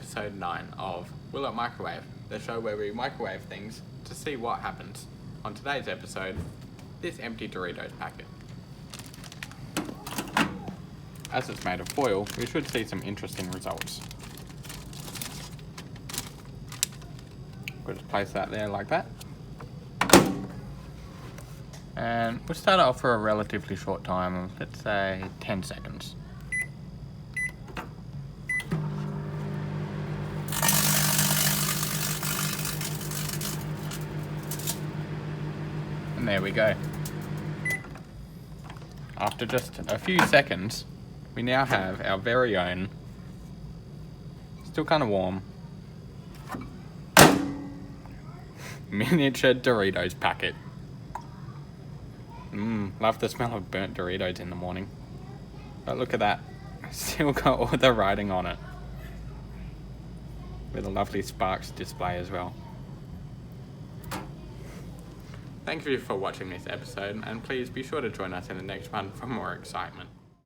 episode 9 of Will It Microwave, the show where we microwave things to see what happens. On today's episode, this empty Doritos packet. As it's made of foil, we should see some interesting results. We'll just place that there like that. And we'll start it off for a relatively short time of, let's say, 10 seconds. And there we go. After just a few seconds, we now have our very own, still kind of warm, miniature Doritos packet. Love the smell of burnt Doritos in the morning. But look at that, still got all the writing on it. With a lovely sparks display as well. Thank you for watching this episode, and please be sure to join us in the next one for more excitement.